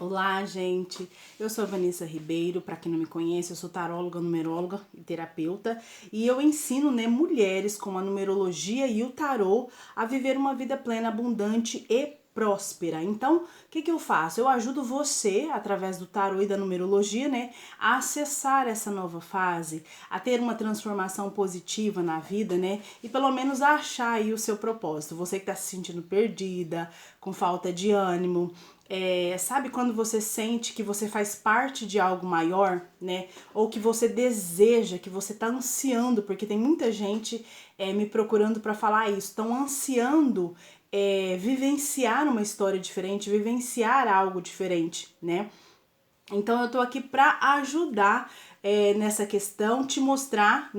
Olá, gente. Eu sou a Vanessa Ribeiro. Para quem não me conhece, eu sou taróloga, numeróloga e terapeuta, e eu ensino, mulheres com a numerologia e o tarô a viver uma vida plena, abundante e próspera. Então, o que eu faço? Eu ajudo você, através do tarô e da numerologia, a acessar essa nova fase, a ter uma transformação positiva na vida, e pelo menos a achar aí o seu propósito. Você que está se sentindo perdida, com falta de ânimo, sabe quando você sente que você faz parte de algo maior, Ou que você deseja, que você tá ansiando, porque tem muita gente me procurando para falar isso, estão ansiando vivenciar uma história diferente, vivenciar algo diferente, Então eu tô aqui para ajudar nessa questão, te mostrar,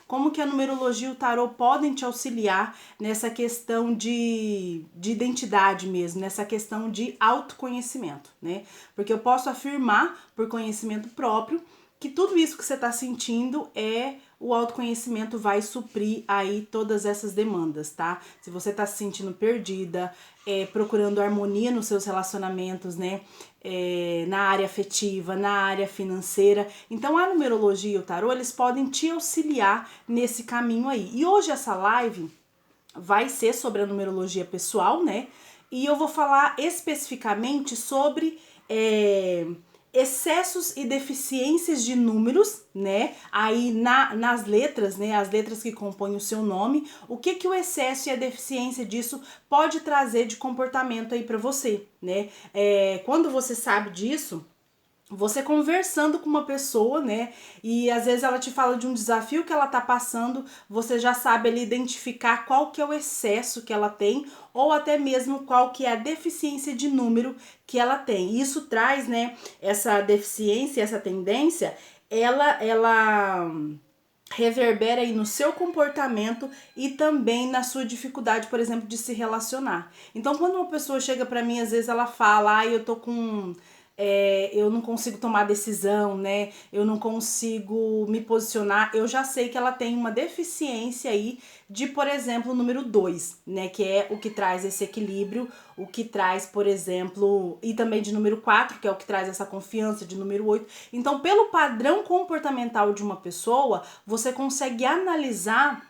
como que a numerologia e o tarô podem te auxiliar nessa questão de identidade mesmo, nessa questão de autoconhecimento, Porque eu posso afirmar por conhecimento próprio que tudo isso que você está sentindo o autoconhecimento vai suprir aí todas essas demandas, tá? Se você está se sentindo perdida, procurando harmonia nos seus relacionamentos, na área afetiva, na área financeira. Então a numerologia e o tarô, eles podem te auxiliar nesse caminho aí. E hoje essa live vai ser sobre a numerologia pessoal, E eu vou falar especificamente sobre excessos e deficiências de números, Aí nas letras, as letras que compõem o seu nome, o que o excesso e a deficiência disso pode trazer de comportamento aí para você, Quando você sabe disso, você conversando com uma pessoa, e às vezes ela te fala de um desafio que ela tá passando, você já sabe ali identificar qual que é o excesso que ela tem, ou até mesmo qual que é a deficiência de número que ela tem. Isso traz, essa deficiência, essa tendência, ela reverbera aí no seu comportamento e também na sua dificuldade, por exemplo, de se relacionar. Então, quando uma pessoa chega pra mim, às vezes ela fala, eu tô com... eu não consigo tomar decisão, Eu não consigo me posicionar. Eu já sei que ela tem uma deficiência aí de, por exemplo, o número 2, Que é o que traz esse equilíbrio, o que traz, por exemplo, e também de número 4, que é o que traz essa confiança, de número 8. Então, pelo padrão comportamental de uma pessoa, você consegue analisar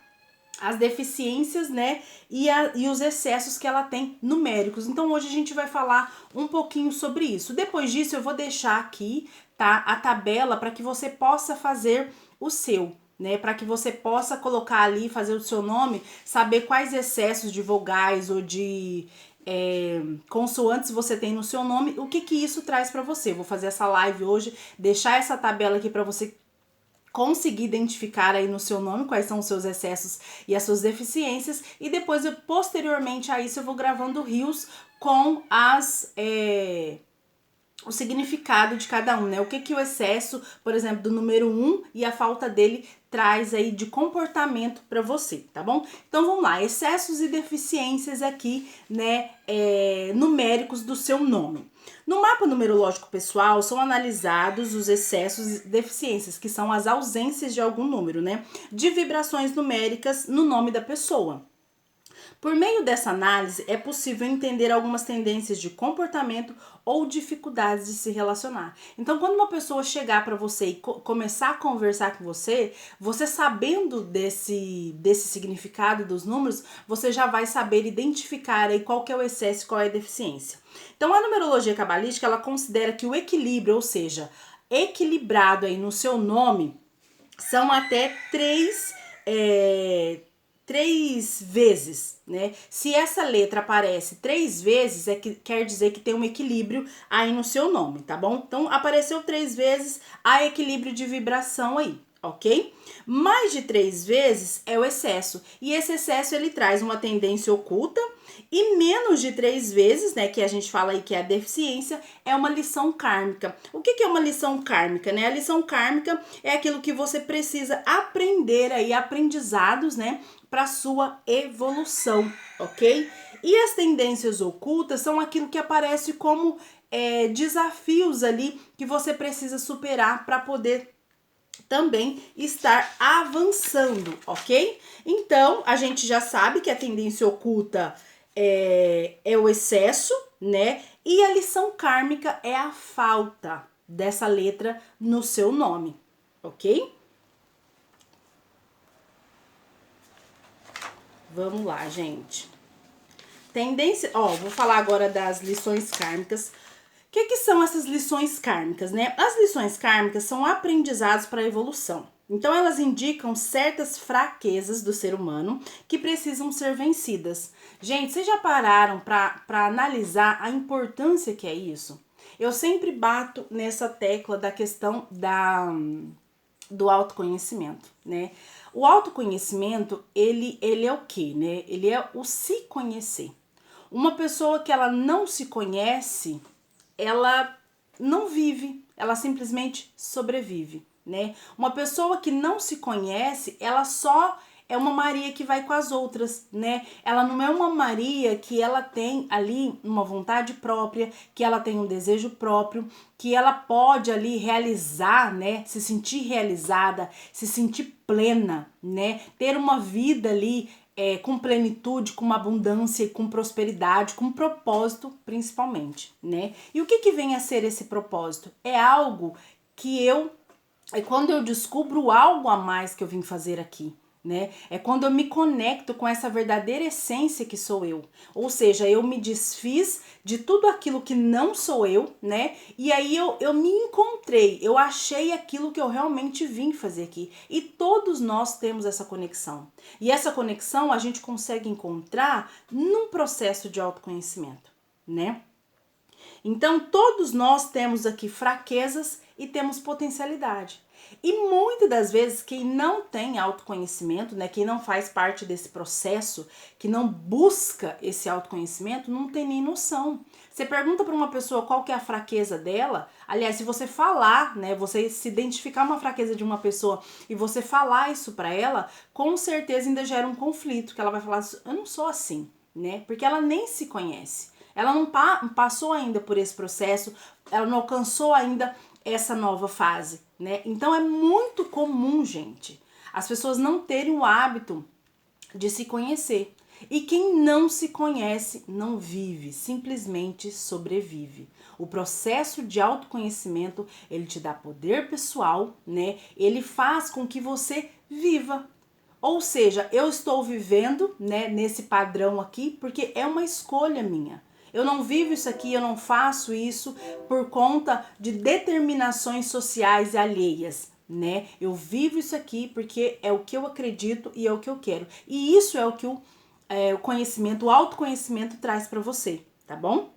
as deficiências, e os excessos que ela tem numéricos. Então hoje a gente vai falar um pouquinho sobre isso. Depois disso eu vou deixar aqui, tá, a tabela para que você possa fazer o seu, para que você possa colocar ali, fazer o seu nome, saber quais excessos de vogais ou de consoantes você tem no seu nome, o que isso traz para você. Vou fazer essa live hoje, deixar essa tabela aqui para você conseguir identificar aí no seu nome quais são os seus excessos e as suas deficiências, e depois posteriormente a isso eu vou gravando reels com o significado de cada um, O que o excesso, por exemplo, do número 1 e a falta dele traz aí de comportamento para você, tá bom? Então vamos lá, excessos e deficiências aqui, numéricos do seu nome. No mapa numerológico pessoal são analisados os excessos e deficiências, que são as ausências de algum número, de vibrações numéricas no nome da pessoa. Por meio dessa análise, é possível entender algumas tendências de comportamento ou dificuldades de se relacionar. Então, quando uma pessoa chegar para você e começar a conversar com você, você sabendo desse significado dos números, você já vai saber identificar aí qual que é o excesso e qual é a deficiência. Então, a numerologia cabalística, ela considera que o equilíbrio, ou seja, equilibrado aí no seu nome, são até três vezes, Se essa letra aparece 3 vezes, quer dizer que tem um equilíbrio aí no seu nome, tá bom? Então, apareceu 3 vezes, há equilíbrio de vibração aí, ok? Mais de 3 vezes é o excesso, e esse excesso ele traz uma tendência oculta, e menos de 3 vezes, que a gente fala aí que é a deficiência, é uma lição kármica. O que é uma lição kármica, A lição kármica é aquilo que você precisa aprender aí, aprendizados, para sua evolução, ok? E as tendências ocultas são aquilo que aparece como desafios ali que você precisa superar para poder também estar avançando, ok? Então, a gente já sabe que a tendência oculta é o excesso, E a lição kármica é a falta dessa letra no seu nome, ok? Vamos lá, gente. Tendência, vou falar agora das lições kármicas. O que são essas lições kármicas, né? As lições kármicas são aprendizados para a evolução. Então, elas indicam certas fraquezas do ser humano que precisam ser vencidas. Gente, vocês já pararam para analisar a importância que é isso? Eu sempre bato nessa tecla da questão do autoconhecimento, né? O autoconhecimento, ele é o quê, né? Ele é o se conhecer. Uma pessoa que ela não se conhece, ela não vive, ela simplesmente sobrevive, né? Uma pessoa que não se conhece, ela só é uma Maria que vai com as outras, né? Ela não é uma Maria que ela tem ali uma vontade própria, que ela tem um desejo próprio, que ela pode ali realizar, né? Se sentir realizada, se sentir plena, né? Ter uma vida ali com plenitude, com abundância, com prosperidade, com propósito principalmente, né? E o que vem a ser esse propósito? É algo que é quando eu descubro algo a mais que eu vim fazer aqui, né? É quando eu me conecto com essa verdadeira essência que sou eu. Ou seja, eu me desfiz de tudo aquilo que não sou eu, né? E aí eu me encontrei, eu achei aquilo que eu realmente vim fazer aqui. E todos nós temos essa conexão. E essa conexão a gente consegue encontrar num processo de autoconhecimento, né? Então, todos nós temos aqui fraquezas e temos potencialidade. E muitas das vezes quem não tem autoconhecimento, né, quem não faz parte desse processo, que não busca esse autoconhecimento, não tem nem noção. Você pergunta para uma pessoa qual que é a fraqueza dela, aliás, se você falar, né, você se identificar uma fraqueza de uma pessoa e você falar isso para ela, com certeza ainda gera um conflito, que ela vai falar, eu não sou assim, né, porque ela nem se conhece. Ela não passou ainda por esse processo, ela não alcançou ainda essa nova fase, né? Então é muito comum, gente, as pessoas não terem o hábito de se conhecer. E quem não se conhece não vive, simplesmente sobrevive. O processo de autoconhecimento, ele te dá poder pessoal, né? Ele faz com que você viva. Ou seja, eu estou vivendo, né, nesse padrão aqui porque é uma escolha minha. Eu não vivo isso aqui, eu não faço isso por conta de determinações sociais alheias, né? Eu vivo isso aqui porque é o que eu acredito e é o que eu quero. E isso é o que o conhecimento, o autoconhecimento traz para você, tá bom?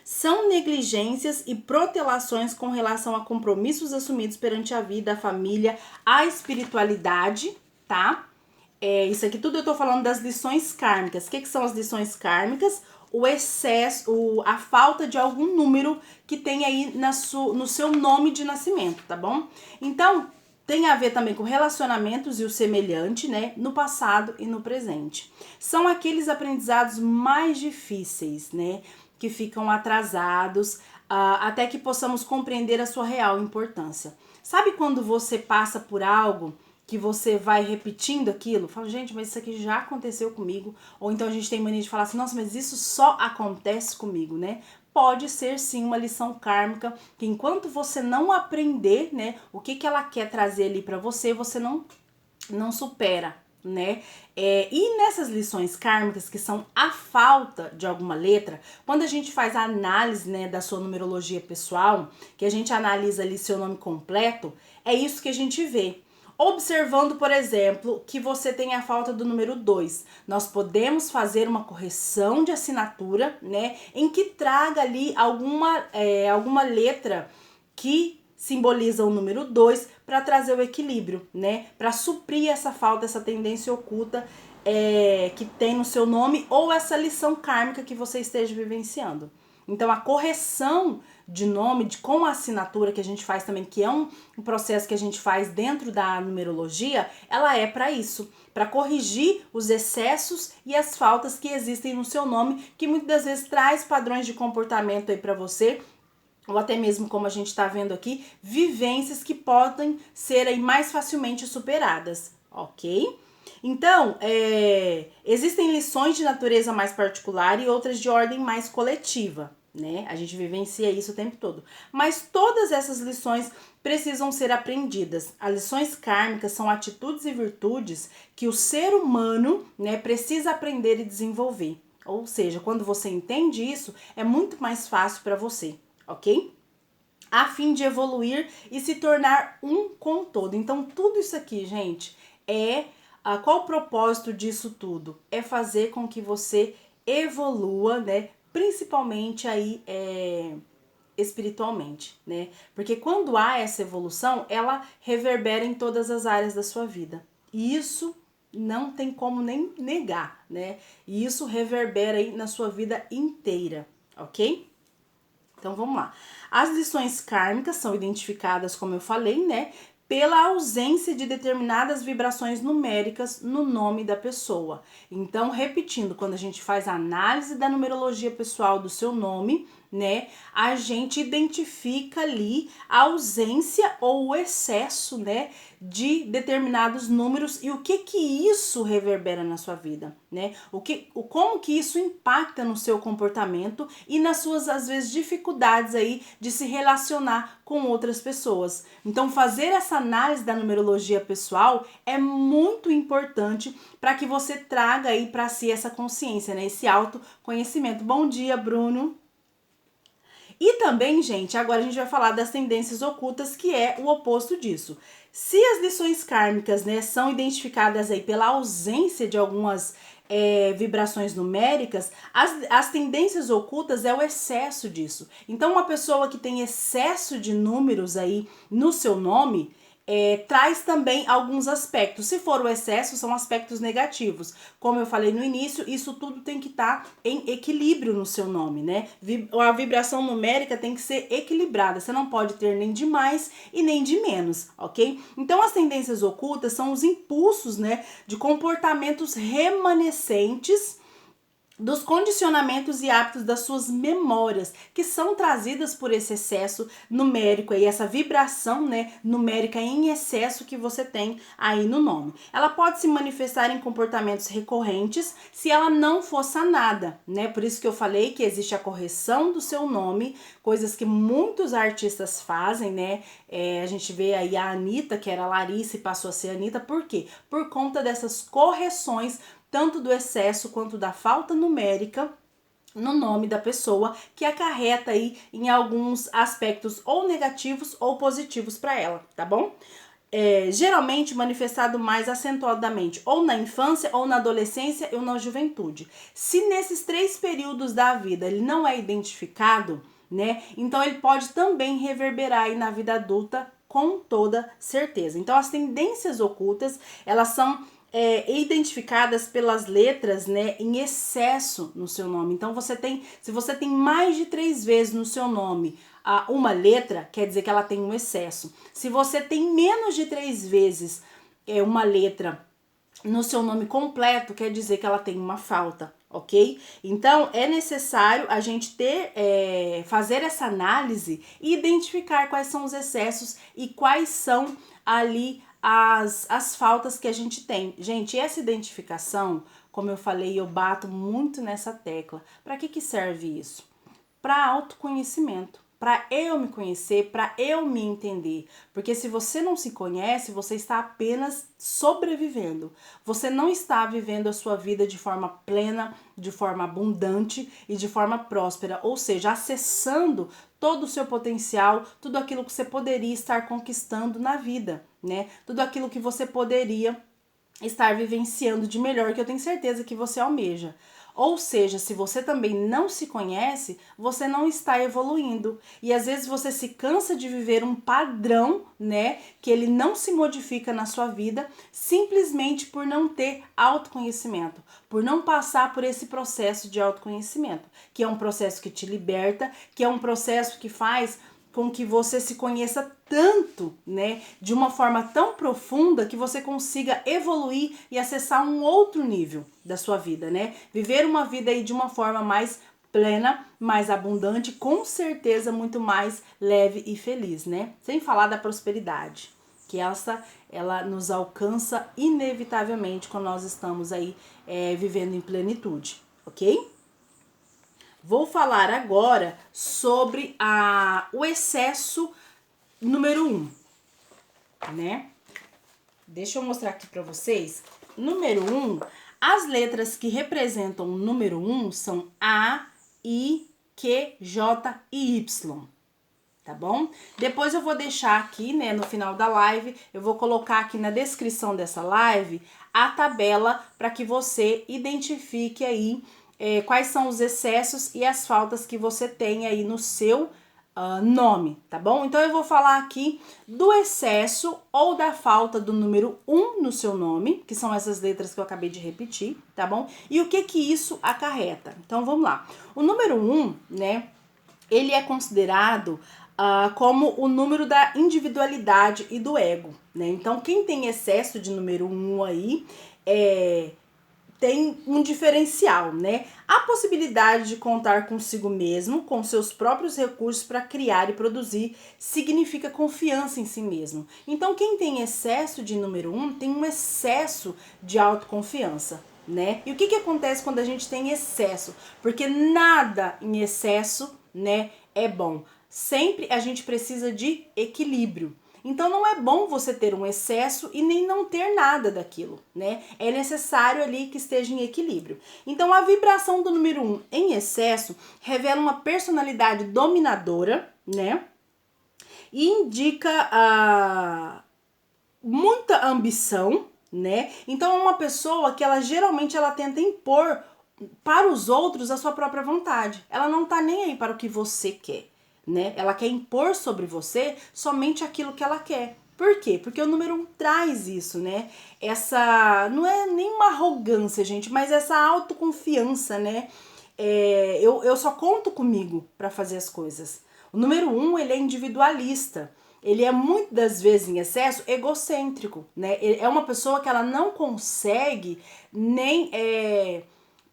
São negligências e protelações com relação a compromissos assumidos perante a vida, a família, a espiritualidade, tá? Isso aqui tudo eu tô falando das lições kármicas. O que são as lições kármicas? O excesso, a falta de algum número que tem aí no seu nome de nascimento, tá bom? Então, tem a ver também com relacionamentos e o semelhante, né? No passado e no presente. São aqueles aprendizados mais difíceis, né? Que ficam atrasados, até que possamos compreender a sua real importância. Sabe quando você passa por algo que você vai repetindo aquilo, fala, gente, mas isso aqui já aconteceu comigo, ou então a gente tem mania de falar assim, nossa, mas isso só acontece comigo, né? Pode ser sim uma lição kármica, que enquanto você não aprender, né, o que ela quer trazer ali pra você, você não supera, né? E nessas lições kármicas, que são a falta de alguma letra, quando a gente faz a análise, né, da sua numerologia pessoal, que a gente analisa ali seu nome completo, é isso que a gente vê. Observando, por exemplo, que você tem a falta do número 2, nós podemos fazer uma correção de assinatura, né, em que traga ali alguma letra que simboliza o número 2 para trazer o equilíbrio, né, para suprir essa falta, essa tendência oculta que tem no seu nome ou essa lição kármica que você esteja vivenciando. Então, a correção de nome, com a assinatura que a gente faz também, que é um processo que a gente faz dentro da numerologia, ela é para isso, para corrigir os excessos e as faltas que existem no seu nome, que muitas das vezes traz padrões de comportamento aí para você, ou até mesmo, como a gente está vendo aqui, vivências que podem ser aí mais facilmente superadas, ok? Então, existem lições de natureza mais particular e outras de ordem mais coletiva, né? A gente vivencia isso o tempo todo. Mas todas essas lições precisam ser aprendidas. As lições kármicas são atitudes e virtudes que o ser humano, né, precisa aprender e desenvolver. Ou seja, quando você entende isso, é muito mais fácil para você, ok? A fim de evoluir e se tornar um com o todo. Então, tudo isso aqui, gente, qual o propósito disso tudo? É fazer com que você evolua, né? Principalmente aí espiritualmente, né? Porque quando há essa evolução, ela reverbera em todas as áreas da sua vida. E isso não tem como nem negar, né? E isso reverbera aí na sua vida inteira, ok? Então vamos lá. As lições kármicas são identificadas, como eu falei, né, pela ausência de determinadas vibrações numéricas no nome da pessoa. Então, repetindo, quando a gente faz a análise da numerologia pessoal do seu nome, né, a gente identifica ali a ausência ou o excesso, né, de determinados números e o que isso reverbera na sua vida, né? Como que isso impacta no seu comportamento e nas suas, às vezes, dificuldades aí de se relacionar com outras pessoas. Então, fazer essa análise da numerologia pessoal é muito importante para que você traga aí para si essa consciência, né? Esse autoconhecimento. Bom dia, Bruno. E também, gente, agora a gente vai falar das tendências ocultas, que é o oposto disso. Se as lições kármicas, né, são identificadas aí pela ausência de algumas vibrações numéricas, as tendências ocultas é o excesso disso. Então, uma pessoa que tem excesso de números aí no seu nome, traz também alguns aspectos. Se for o excesso, são aspectos negativos. Como eu falei no início, isso tudo tem que estar em equilíbrio no seu nome, né? A vibração numérica tem que ser equilibrada. Você não pode ter nem de mais e nem de menos, ok? Então, as tendências ocultas são os impulsos, né, de comportamentos remanescentes dos condicionamentos e hábitos das suas memórias, que são trazidas por esse excesso numérico e essa vibração, né, numérica em excesso que você tem aí no nome. Ela pode se manifestar em comportamentos recorrentes se ela não for sanada, né? Por isso que eu falei que existe a correção do seu nome, coisas que muitos artistas fazem, né? A gente vê aí a Anitta, que era Larissa e passou a ser Anitta, por quê? Por conta dessas correções, tanto do excesso quanto da falta numérica no nome da pessoa, que acarreta aí em alguns aspectos ou negativos ou positivos para ela, tá bom? Geralmente manifestado mais acentuadamente ou na infância, ou na adolescência ou na juventude. Se nesses 3 períodos da vida ele não é identificado, né, então ele pode também reverberar aí na vida adulta com toda certeza. Então as tendências ocultas, elas são identificadas pelas letras, né, em excesso no seu nome. Então se você tem mais de 3 vezes no seu nome uma letra, quer dizer que ela tem um excesso. Se você tem menos de 3 vezes uma letra no seu nome completo, quer dizer que ela tem uma falta, ok? Então, é necessário a gente fazer essa análise e identificar quais são os excessos e quais são ali as faltas que a gente tem. Gente, essa identificação, como eu falei, eu bato muito nessa tecla. Para que serve isso? Para autoconhecimento, para eu me conhecer, para eu me entender. Porque se você não se conhece, você está apenas sobrevivendo. Você não está vivendo a sua vida de forma plena, de forma abundante e de forma próspera, ou seja, acessando todo o seu potencial, tudo aquilo que você poderia estar conquistando na vida, né? Tudo aquilo que você poderia estar vivenciando de melhor, que eu tenho certeza que você almeja. Ou seja, se você também não se conhece, você não está evoluindo. E às vezes você se cansa de viver um padrão, né, que ele não se modifica na sua vida, simplesmente por não ter autoconhecimento, por não passar por esse processo de autoconhecimento, que é um processo que te liberta, que é um processo que faz com que você se conheça tanto, né, de uma forma tão profunda que você consiga evoluir e acessar um outro nível da sua vida, né? Viver uma vida aí de uma forma mais plena, mais abundante, com certeza muito mais leve e feliz, né? Sem falar da prosperidade, que ela nos alcança inevitavelmente quando nós estamos aí vivendo em plenitude, ok? Vou falar agora sobre o excesso número 1, né? Deixa eu mostrar aqui para vocês. Número 1, as letras que representam o número 1 são A, I, Q, J e Y. Tá bom? Depois eu vou deixar aqui, né, no final da live, eu vou colocar aqui na descrição dessa live a tabela para que você identifique aí quais são os excessos e as faltas que você tem aí no seu nome, tá bom? Então eu vou falar aqui do excesso ou da falta do número 1 no seu nome, que são essas letras que eu acabei de repetir, tá bom? E o que que isso acarreta? Então vamos lá. O número 1, né, ele é considerado como o número da individualidade e do ego, né? Então, quem tem excesso de número 1 aí, tem um diferencial, né? A possibilidade de contar consigo mesmo, com seus próprios recursos para criar e produzir, significa confiança em si mesmo. Então, quem tem excesso de número 1 tem um excesso de autoconfiança, né? E o que acontece quando a gente tem excesso? Porque nada em excesso, né, é bom. Sempre a gente precisa de equilíbrio. Então não é bom você ter um excesso e nem não ter nada daquilo, né? É necessário ali que esteja em equilíbrio. Então a vibração do número 1 em excesso revela uma personalidade dominadora, né? E indica muita ambição, né? Então é uma pessoa que ela geralmente ela tenta impor para os outros a sua própria vontade. Ela não tá nem aí para o que você quer, né? Ela quer impor sobre você somente aquilo que ela quer. Por quê? Porque o número 1 traz isso, né? Essa, não é nem uma arrogância, gente, mas essa autoconfiança, né? Eu só conto comigo para fazer as coisas. O número 1, ele é individualista. Ele é muitas das vezes em excesso egocêntrico, né? É uma pessoa que ela não consegue nem,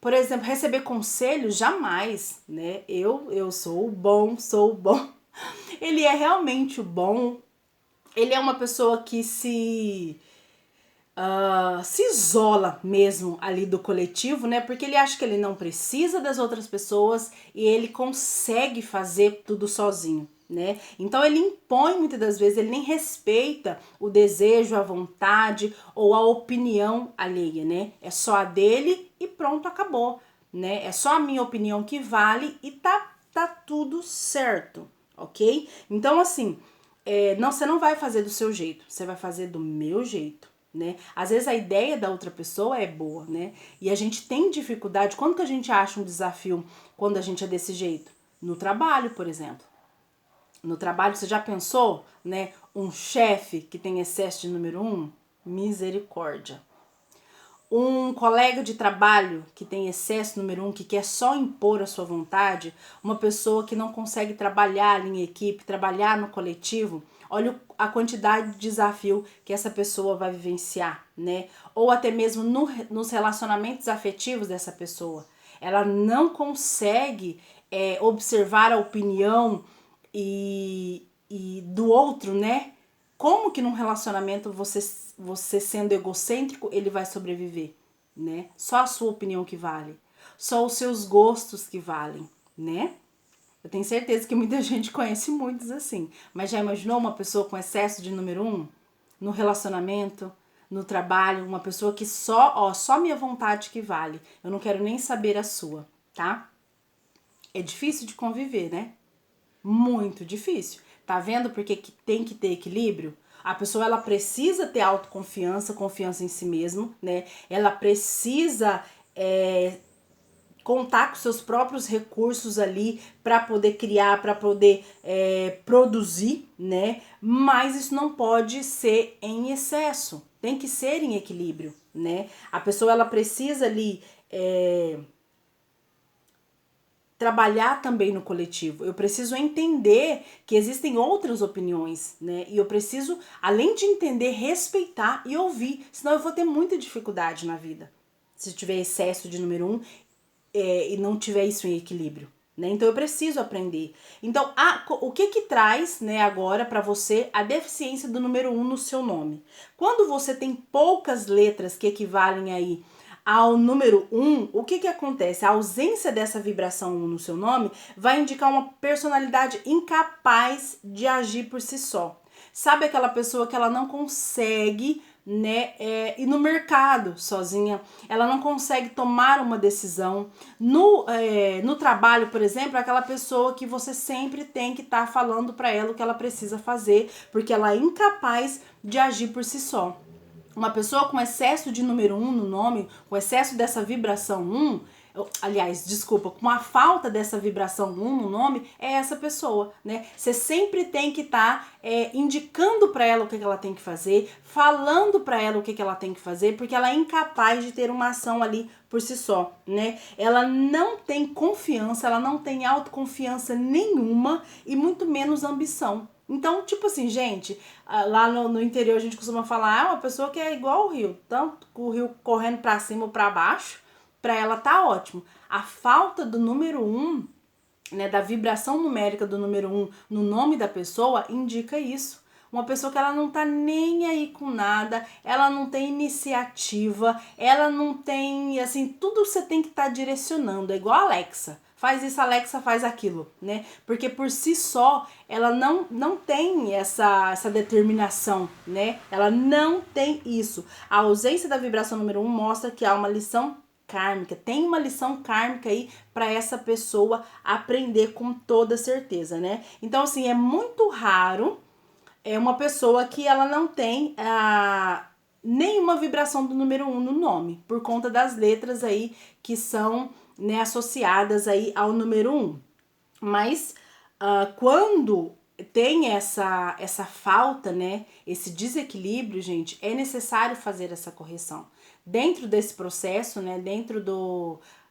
por exemplo, receber conselhos jamais, né? Eu sou o bom, sou o bom. Ele é realmente o bom. Ele é uma pessoa que se isola mesmo ali do coletivo, né? Porque ele acha que ele não precisa das outras pessoas e ele consegue fazer tudo sozinho, né? Então ele impõe muitas das vezes, ele nem respeita o desejo, a vontade ou a opinião alheia, né? É só a dele e pronto, acabou, né? É só a minha opinião que vale e tá tudo certo, ok? Então assim, não, você não vai fazer do seu jeito, você vai fazer do meu jeito. Né? Às vezes a ideia da outra pessoa é boa, né? E a gente tem dificuldade, quando que a gente acha um desafio quando a gente é desse jeito? No trabalho, por exemplo. No trabalho, você já pensou, né? Um chefe que tem excesso de número 1? Misericórdia. Um colega de trabalho que tem excesso número 1, que quer só impor a sua vontade, uma pessoa que não consegue trabalhar em equipe, trabalhar no coletivo, olha a quantidade de desafio que essa pessoa vai vivenciar, né? Ou até mesmo nos relacionamentos afetivos dessa pessoa. Ela não consegue observar a opinião e do outro, né? Como que num relacionamento você sendo egocêntrico, ele vai sobreviver, né? Só a sua opinião que vale. Só os seus gostos que valem, né? Eu tenho certeza que muita gente conhece muitos assim. Mas já imaginou uma pessoa com excesso de número 1? No relacionamento, no trabalho, uma pessoa que só minha vontade que vale. Eu não quero nem saber a sua, tá? É difícil de conviver, né? Muito difícil. Tá vendo porque que tem que ter equilíbrio? A pessoa ela precisa ter autoconfiança, confiança em si mesmo, né? Ela precisa contar com seus próprios recursos ali para poder criar, para poder produzir, né? Mas isso não pode ser em excesso. Tem que ser em equilíbrio, né? A pessoa ela precisa ali trabalhar também no coletivo. Eu preciso entender que existem outras opiniões, né? E eu preciso, além de entender, respeitar e ouvir. Senão eu vou ter muita dificuldade na vida. Se tiver excesso de número 1 e não tiver isso em equilíbrio, né? Então eu preciso aprender. Então, o que traz, né, agora para você a deficiência do número 1 no seu nome? Quando você tem poucas letras que equivalem aí ao número 1, o que acontece? A ausência dessa vibração 1 no seu nome vai indicar uma personalidade incapaz de agir por si só. Sabe aquela pessoa que ela não consegue, né, ir no mercado sozinha, ela não consegue tomar uma decisão. No trabalho, por exemplo, é aquela pessoa que você sempre tem que estar falando para ela o que ela precisa fazer, porque ela é incapaz de agir por si só. Uma pessoa com excesso de número 1 no nome, com excesso dessa vibração 1, com a falta dessa vibração 1 no nome, é essa pessoa, né? Você sempre tem que estar indicando para ela o que ela tem que fazer, falando para ela o que ela tem que fazer, porque ela é incapaz de ter uma ação ali por si só, né? Ela não tem confiança, ela não tem autoconfiança nenhuma e muito menos ambição. Então, tipo assim, gente, lá no interior a gente costuma falar, uma pessoa que é igual o rio, tanto o rio correndo para cima ou para baixo, para ela tá ótimo. A falta do número 1, né, da vibração numérica do número 1 no nome da pessoa indica isso. Uma pessoa que ela não tá nem aí com nada, ela não tem iniciativa, ela não tem, assim, tudo você tem que estar direcionando, é igual a Alexa. Faz isso, Alexa, faz aquilo, né? Porque por si só, ela não tem essa determinação, né? Ela não tem isso. A ausência da vibração número 1 mostra que há uma lição kármica, tem uma lição kármica aí para essa pessoa aprender com toda certeza, né? Então, assim, é muito raro uma pessoa que ela não tem nenhuma vibração do número 1 no nome, por conta das letras aí que são, né, associadas aí ao número 1. Mas quando tem essa falta, né, esse desequilíbrio, gente, é necessário fazer essa correção. Dentro desse processo, né, dentro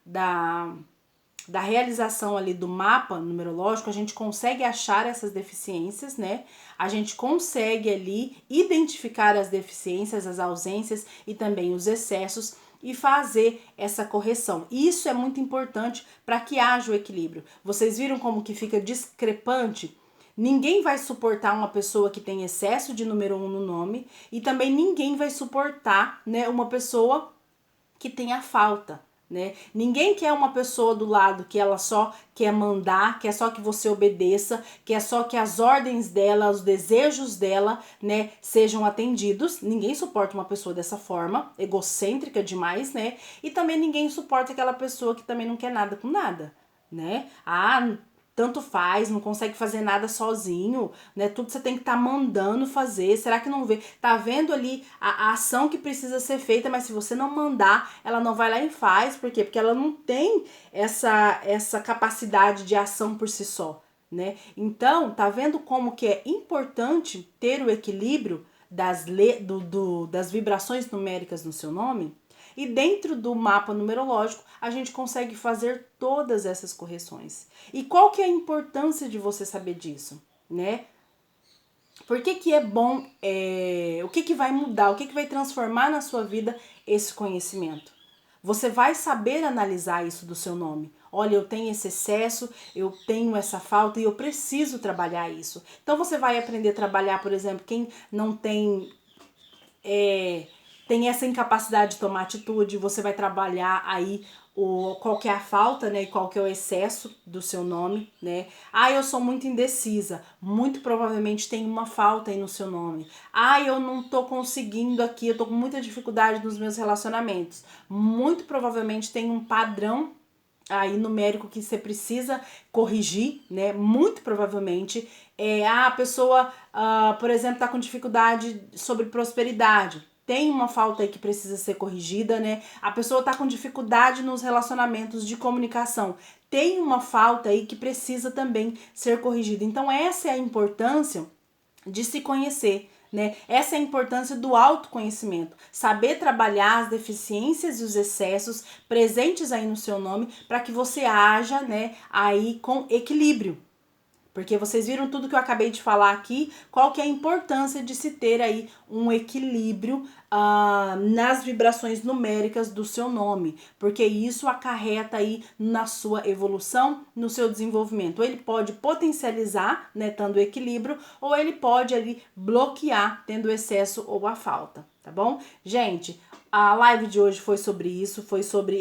da realização ali do mapa numerológico, a gente consegue achar essas deficiências, né? A gente consegue ali identificar as deficiências, as ausências e também os excessos e fazer essa correção. Isso é muito importante para que haja o equilíbrio. Vocês viram como que fica discrepante? Ninguém vai suportar uma pessoa que tem excesso de número 1 no nome e também ninguém vai suportar, né, uma pessoa que tenha falta, né? Ninguém quer uma pessoa do lado que ela só quer mandar, quer só que você obedeça, quer só que as ordens dela, os desejos dela, né, sejam atendidos. Ninguém suporta uma pessoa dessa forma, egocêntrica demais, né? E também ninguém suporta aquela pessoa que também não quer nada com nada, né? Tanto faz, não consegue fazer nada sozinho, né? Tudo você tem que estar mandando fazer. Será que não vê? Tá vendo ali a ação que precisa ser feita, mas se você não mandar, ela não vai lá e faz. Por quê? Porque ela não tem essa capacidade de ação por si só, né? Então, tá vendo como que é importante ter o equilíbrio das vibrações numéricas no seu nome? E dentro do mapa numerológico, a gente consegue fazer todas essas correções. E qual que é a importância de você saber disso, né? Por que é bom, o que vai mudar, o que vai transformar na sua vida esse conhecimento? Você vai saber analisar isso do seu nome. Olha, eu tenho esse excesso, eu tenho essa falta e eu preciso trabalhar isso. Então você vai aprender a trabalhar, por exemplo, quem não tem essa incapacidade de tomar atitude, você vai trabalhar aí qual que é a falta, né, e qual que é o excesso do seu nome, né? Eu sou muito indecisa, muito provavelmente tem uma falta aí no seu nome. Eu não tô conseguindo aqui, eu tô com muita dificuldade nos meus relacionamentos. Muito provavelmente tem um padrão aí numérico que você precisa corrigir, né? Muito provavelmente a pessoa, por exemplo, tá com dificuldade sobre prosperidade. Tem uma falta aí que precisa ser corrigida, né? A pessoa tá com dificuldade nos relacionamentos de comunicação. Tem uma falta aí que precisa também ser corrigida. Então essa é a importância de se conhecer, né? Essa é a importância do autoconhecimento, saber trabalhar as deficiências e os excessos presentes aí no seu nome para que você haja, né, aí com equilíbrio. Porque vocês viram tudo que eu acabei de falar aqui, qual que é a importância de se ter aí um equilíbrio nas vibrações numéricas do seu nome, porque isso acarreta aí na sua evolução, no seu desenvolvimento. Ou ele pode potencializar, né, tendo equilíbrio, ou ele pode ali bloquear, tendo excesso ou a falta, tá bom? Gente, a live de hoje foi sobre isso, foi sobre